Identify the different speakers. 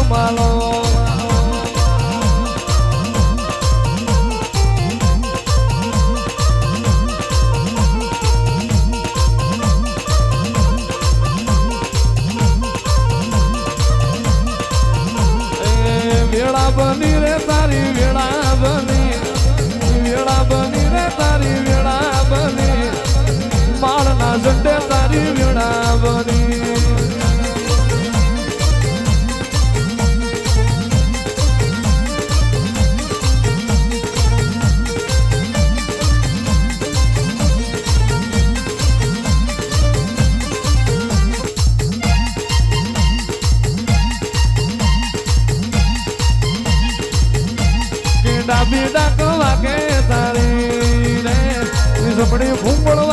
Speaker 1: માલો વેળા બની રે તારી વેળા બની રે તારી વેળા બની માળના ઝંડે તારી વેળા બની ડાબી ડાક વાગે તારી રે ઝપડી ફૂંબળો